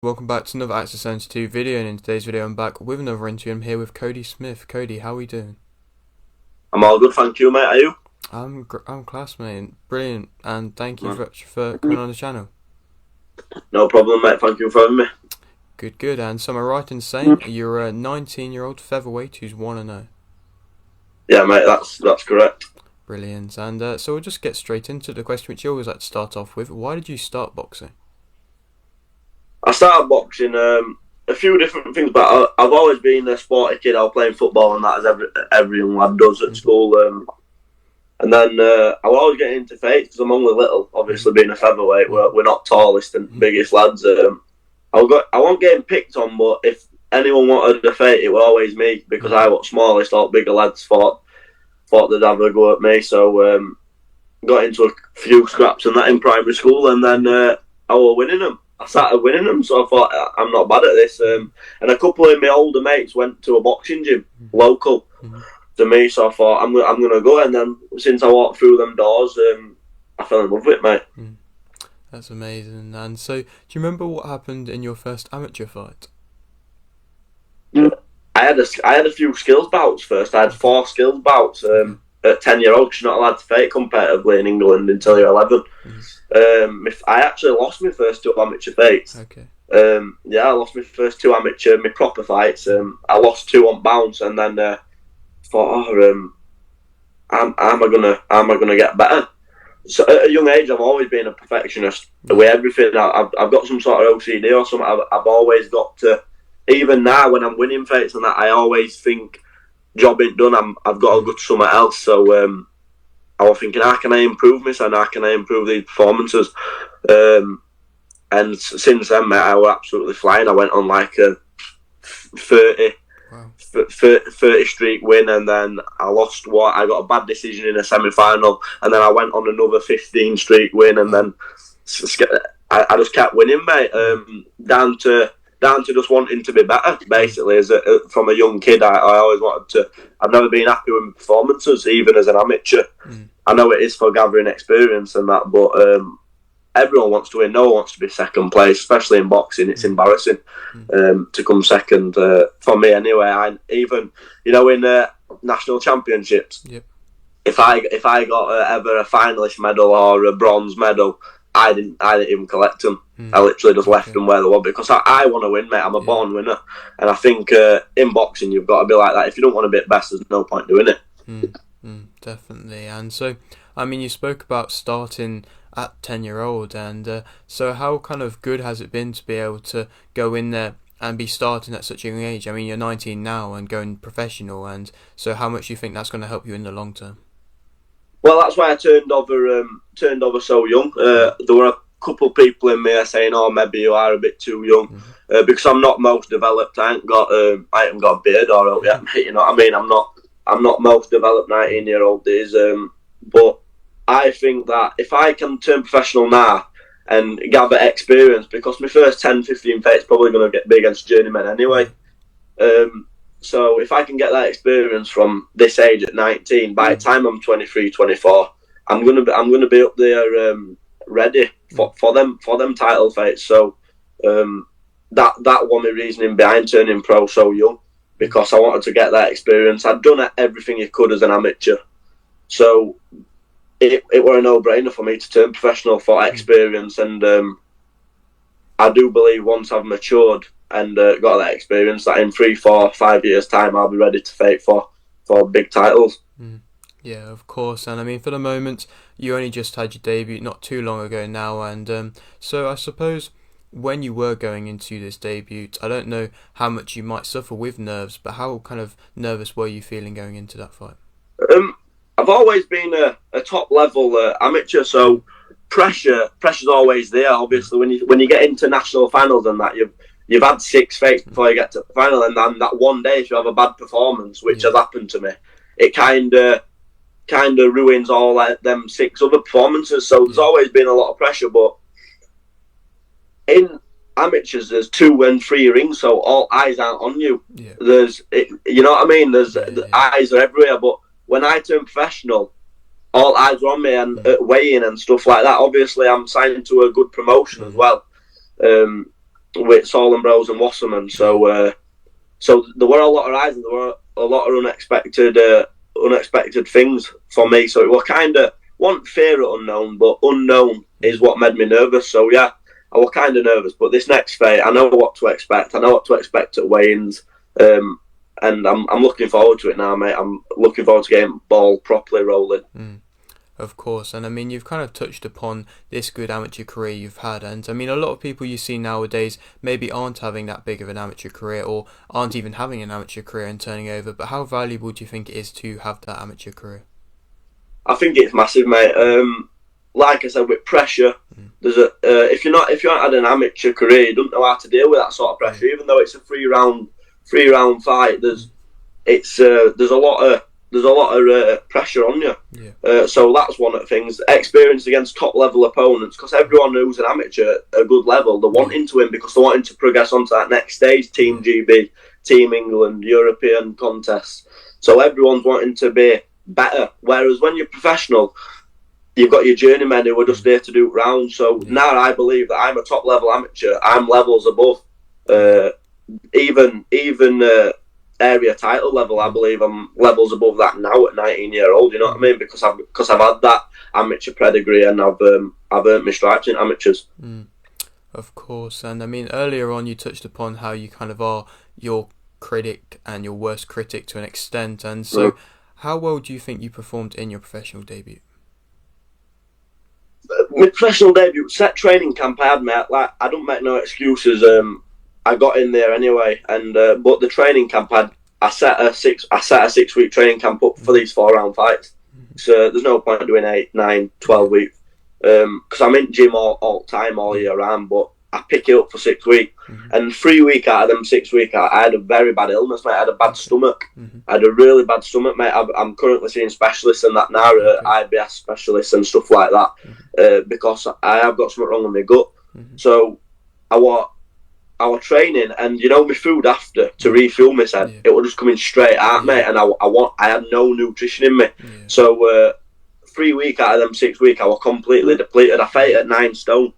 Welcome back to another Access 72 video, and in today's video I'm back with another interview. I'm here with Codie Smith. Codie, how are we doing? I'm all good, thank you, mate. Are you? I'm class, mate. Brilliant, and thank you for coming on the channel. No problem, mate. Thank you for having me. Good. And so am I right in saying you're a 19-year-old featherweight who's 1-0? Yeah, mate. That's correct. Brilliant. And so we'll just get straight into the question which you always like to start off with. Why did you start boxing? I started boxing a few different things, but I've always been a sporty kid. I was playing football and that, as every young lad does at school. And then I was always getting into fights because I'm only little. Obviously, being a featherweight, we're not tallest and biggest lads. I wasn't getting picked on, but if anyone wanted a fight, it was always me because I was smallest. All bigger lads thought they'd have a go at me. So got into a few scraps and that in primary school, and then I was winning them. I started winning them, so I thought I'm not bad at this. And a couple of my older mates went to a boxing gym local to me, so I thought I'm gonna go. And then since I walked through them doors, I fell in love with it, mate. That's amazing. And so, do you remember what happened in your first amateur fight? I had a few skills bouts first. I had 4 skills bouts. At 10-year-old, you're not allowed to fight competitively in England until you're 11. I actually lost my first 2 amateur fights. Okay. I lost my first 2 amateur, my proper fights. I lost 2 on bounce, and then thought, am I gonna get better? So at a young age, I've always been a perfectionist with everything. I've got some sort of OCD or something. I've always got to. Even now, when I'm winning fights and that, I always think, job ain't done. I've got to go to somewhere else. So I was thinking, how can I improve this and how can I improve these performances? And since then, mate, I was absolutely flying. I went on like a 30 streak win, and then I lost what I got a bad decision in a semi-final, and then I went on another 15 streak win, and then I just kept winning, mate. Down to just wanting to be better, basically. From a young kid, I always wanted to. I've never been happy with my performances, even as an amateur. I know it is for gathering experience and that, but everyone wants to win. No one wants to be second place, especially in boxing. It's embarrassing to come second. For me, anyway. Even in national championships, if I got ever a finalist medal or a bronze medal, I didn't even collect them. I literally just left them where they were because I want to win, mate. I'm a born winner, and I think in boxing you've got to be like that. If you don't want to be at best, there's no point doing it. Definitely. And so, I mean, you spoke about starting at 10-year-old, and so how kind of good has it been to be able to go in there and be starting at such a young age? I mean, you're 19 now and going professional, and so how much do you think that's going to help you in the long term? Well, that's why I turned over so young. There were a couple of people in me saying, "Oh, maybe you are a bit too young," because I'm not most developed. I haven't got a beard or out yet, mate. You know what I mean? I'm not most developed 19-year-old days. But I think that if I can turn professional now and gather experience, because my first 10, 15 fights probably going to be against journeymen anyway. So if I can get that experience from this age at 19, by the time I'm 23, 24, I'm gonna be up there ready for them title fights. So that was my reasoning behind turning pro so young, because I wanted to get that experience. I'd done everything you could as an amateur, so it were a no-brainer for me to turn professional for experience. And I do believe once I've matured and got that experience, that in 3, 4, 5 years' time, I'll be ready to fight for big titles. Yeah, of course. And I mean, for the moment, you only just had your debut not too long ago now, and so I suppose when you were going into this debut, I don't know how much you might suffer with nerves, but how kind of nervous were you feeling going into that fight? I've always been a top-level amateur, so pressure's always there. Obviously, when you get into national finals and that, you've had 6 fights before you get to the final, and then that one day, if you have a bad performance, which has happened to me, it kind of ruins all them 6 other performances. So there's always been a lot of pressure, but in amateurs there's 2 and 3 rings, so all eyes aren't on you. You know what I mean? The eyes are everywhere. But when I turn professional, all eyes are on me, and at weighing and stuff like that. Obviously, I'm signed to a good promotion as well. with Solon Bros and Wasserman. So there were a lot of rises. There were a lot of unexpected things for me. So it was kind of, wasn't fear of unknown, but unknown is what made me nervous. So yeah, I was kind of nervous. But this next fight, I know what to expect. I know what to expect at weigh-ins. And I'm looking forward to it now, mate. I'm looking forward to getting ball properly rolling. Of course, and I mean, you've kind of touched upon this good amateur career you've had, and I mean, a lot of people you see nowadays maybe aren't having that big of an amateur career, or aren't even having an amateur career and turning over, but how valuable do you think it is to have that amateur career? I think it's massive, mate. Like I said, with pressure, there's if you haven't had an amateur career, you don't know how to deal with that sort of pressure. Even though it's a three round fight, there's a lot of pressure on you. Yeah. So that's one of the things. Experience against top level opponents, because everyone who's an amateur at a good level, they're wanting to win because they're wanting to progress onto that next stage, Team GB, Team England, European contests. So everyone's wanting to be better. Whereas when you're professional, you've got your journeymen who are just there to do rounds. So now I believe that I'm a top level amateur. I'm levels above. Even area title level, I believe I'm levels above that now at 19-year-old. You know what I mean? Because I've had that amateur pedigree and I've earned my stripes in amateurs. Of course, and I mean, earlier on you touched upon how you kind of are your critic and your worst critic to an extent, and so how well do you think you performed in your professional debut? My professional debut, set training camp I had, mate. Like, I don't make no excuses. I got in there anyway, and but the training camp I set a 6 week training camp up for these 4 round fights. So there's no point doing 8, 9, 12 weeks because I'm in gym all time, all year round. But I pick it up for 6 weeks, and 3 weeks out of them 6 weeks, I had a very bad illness, mate. I had a bad stomach. I had a really bad stomach, mate. I'm currently seeing specialists and that now, IBS specialists and stuff like that, because I have got something wrong with my gut. So I was training, and you know, my food after to refuel myself, it was just coming straight out, mate. And I had no nutrition in me. So 3 weeks out of them 6 weeks, I was completely depleted. I fought at 9 stone.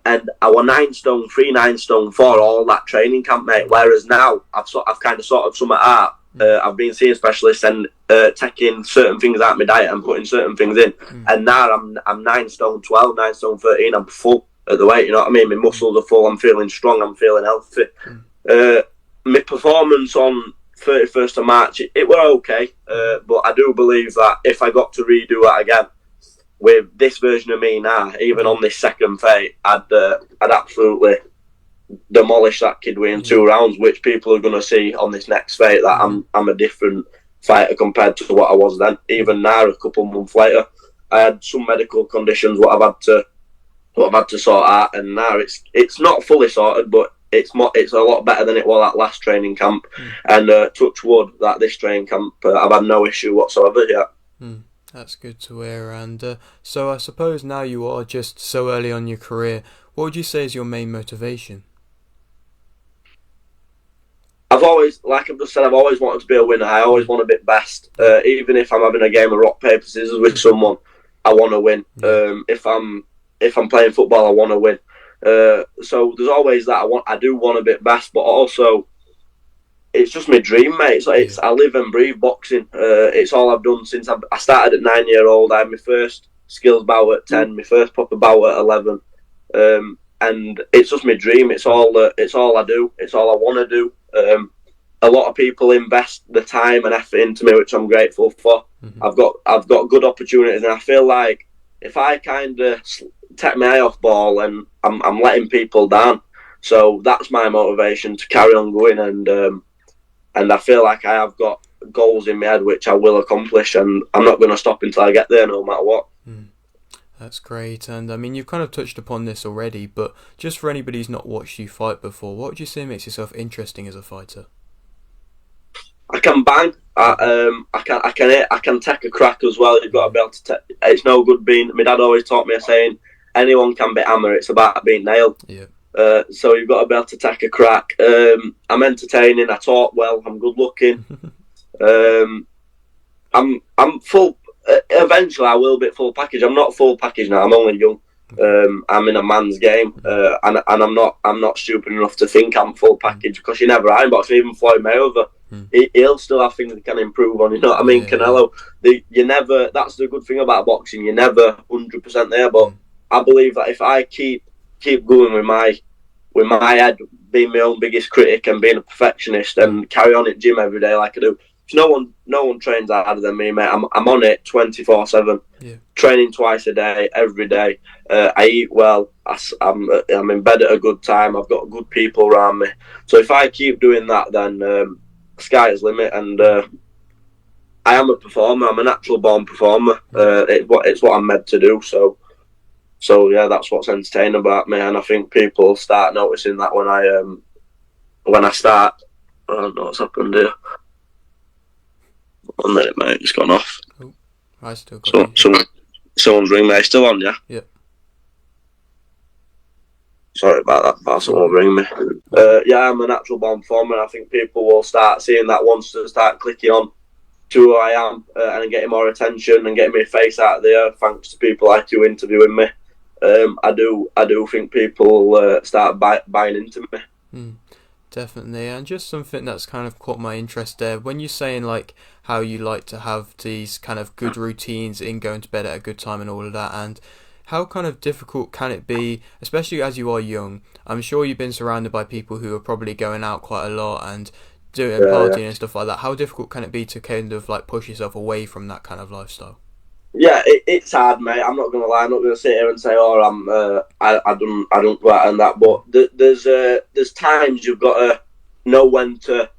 And I was 9 stone 3, 9 stone 4 all that training camp, mate. Whereas now I've kind of sorted something out. I've been seeing specialists and taking certain things out of my diet and putting certain things in. And now I'm 9 stone 12, 9 stone 13. I'm full at the weight, you know what I mean? My muscles are full. I'm feeling strong. I'm feeling healthy. My performance on 31st of March, it were okay, but I do believe that if I got to redo that again with this version of me now, even on this second fight, I'd absolutely demolish that kid within 2 rounds, which people are going to see on this next fight, that I'm a different fighter compared to what I was then. Even now, a couple months later, I had some medical conditions what I've had to sort out, and now it's not fully sorted, but it's a lot better than it was that last training camp. And touch wood that this training camp I've had no issue whatsoever yet. That's good to hear. And so I suppose now you are just so early on in your career, what would you say is your main motivation? I've always, like I've just said, I've always wanted to be a winner. I always want to be best. Even if I'm having a game of rock, paper, scissors with someone, I want to win. If I'm playing football, I want to win. So there's always that. I do want to be best, but also it's just my dream, mate. I live and breathe boxing. It's all I've done since I started at 9-year-old. I had my first skills bout at 10, my first proper bout at 11, and it's just my dream. It's all I do. It's all I want to do. A lot of people invest the time and effort into me, which I'm grateful for. I've got good opportunities, and I feel like if I kind of take my eye off ball, and I'm letting people down. So that's my motivation to carry on going, and I feel like I have got goals in my head which I will accomplish, and I'm not going to stop until I get there, no matter what. That's great. And I mean, you've kind of touched upon this already, but just for anybody who's not watched you fight before, what would you say makes yourself interesting as a fighter? I can bang. I can take a crack as well. You've got to be able to take. It's no good being. My dad always taught me saying, anyone can be hammer. It's about being nailed. So you've got to be able to take a crack. I'm entertaining. I talk well. I'm good looking. I'm full. Eventually, I will be full package. I'm not full package now. I'm only young. I'm in a man's game, and I'm not stupid enough to think I'm full package, because you never are in boxing. Even Floyd Mayweather, he'll still have things he can improve on. You know what I mean? Canelo, you never. That's the good thing about boxing. You're never 100% there. But I believe that if I keep going with my head, being my own biggest critic and being a perfectionist, and carry on at gym every day like I do. No one trains harder than me, mate. I'm on it 24/7, training twice a day, every day. I eat well. I'm in bed at a good time. I've got good people around me. So if I keep doing that, then sky is limit. And I am a performer. I'm a natural born performer. It's what I'm meant to do. So yeah, that's what's entertaining about me. And I think people start noticing that when I start. I don't know what's happened here. 1 minute, mate. It's gone off. Oh, I still got someone's ringing me. Are you still on, yeah? Yep. Sorry about that. Someone ring me. Yeah, I'm a natural born performer, and I think people will start seeing that once they start clicking on to who I am and getting more attention and getting my face out there. Thanks to people like you interviewing me. I do think people will start buying into me. Definitely, and just something that's kind of caught my interest there. When you're saying like how you like to have these kind of good routines in going to bed at a good time and all of that, and how kind of difficult can it be, especially as you are young? I'm sure you've been surrounded by people who are probably going out quite a lot and doing partying and stuff like that. How difficult can it be to kind of like push yourself away from that kind of lifestyle? Yeah, it's hard, mate. I'm not gonna lie. I'm not gonna sit here and say, "Oh, I don't go out and that." But there's times you've got to know when to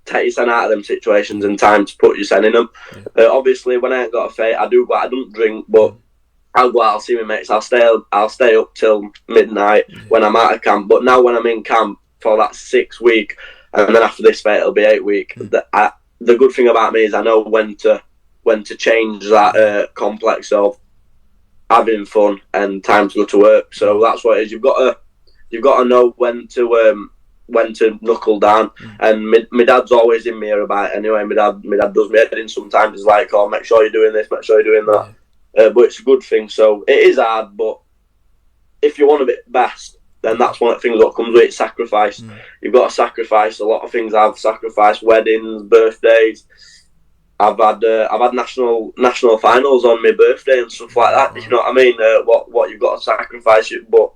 take your son out of them situations and time to put your son in them. Obviously, when I ain't got a fight, I do go out. I don't drink, but I'll go out. I'll see my mates. I'll stay up till midnight when I'm out of camp. But now when I'm in camp for that 6 week, and then after this fight it'll be 8 week. The good thing about me is I know when to change that complex of having fun and time to go to work. So that's what it is. You've got to know when to knuckle down. And my dad's always in my ear about it anyway. My dad does me head in sometimes. He's like, "Oh, make sure you're doing this, make sure you're doing that." But it's a good thing. So it is hard, but if you want to be best, then that's one of the things that comes with it, sacrifice. You've got to sacrifice a lot of things. I've sacrificed weddings, birthdays. I've had national finals on my birthday and stuff like that. You know what I mean? What you've got to sacrifice, but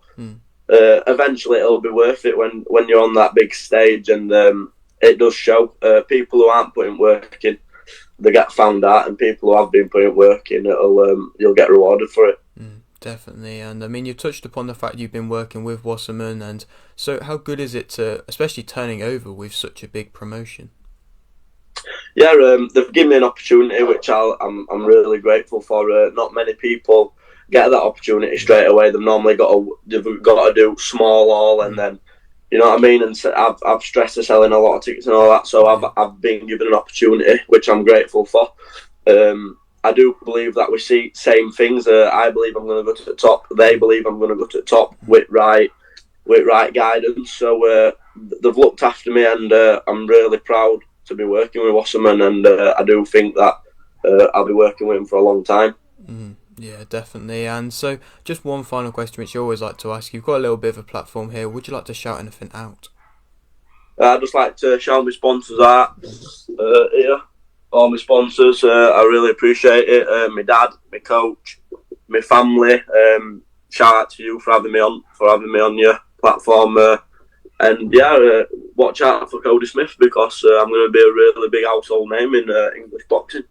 eventually it'll be worth it when you're on that big stage, and it does show. People who aren't putting work in, they get found out, and people who have been putting work in, you'll get rewarded for it. Definitely, and I mean, you touched upon the fact you've been working with Wasserman, and so how good is it to, especially turning over with such a big promotion? Yeah, they've given me an opportunity, which I'm really grateful for. Not many people get that opportunity straight away. They've normally got to do small all, and then, you know what I mean. And so I've stressed to selling a lot of tickets and all that, so I've been given an opportunity, which I'm grateful for. I do believe that we see same things. I believe I'm going to go to the top. They believe I'm going to go to the top with right guidance. So they've looked after me, and I'm really proud to be working with Wasserman, and I do think that I'll be working with him for a long time. Yeah, definitely. And so just one final question, which you always like to ask. You've got a little bit of a platform here. Would you like to shout anything out? I'd just like to shout my sponsors out here. All my sponsors, I really appreciate it. My dad, my coach, my family. Shout out to you for having me on your platform. And yeah, watch out for Codie Smith, because I'm going to be a really big household name in English boxing.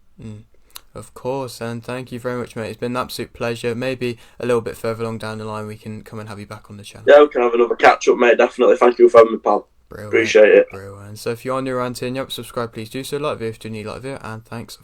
Of course, and thank you very much, mate. It's been an absolute pleasure. Maybe a little bit further along down the line we can come and have you back on the channel. Yeah, we can have another catch up, mate. Definitely. Thank you for having me, pal. Brilliant. Appreciate it. Brilliant. So if you're new around here and you haven't subscribed, please do so. Like the video if you do need like the video, and thanks for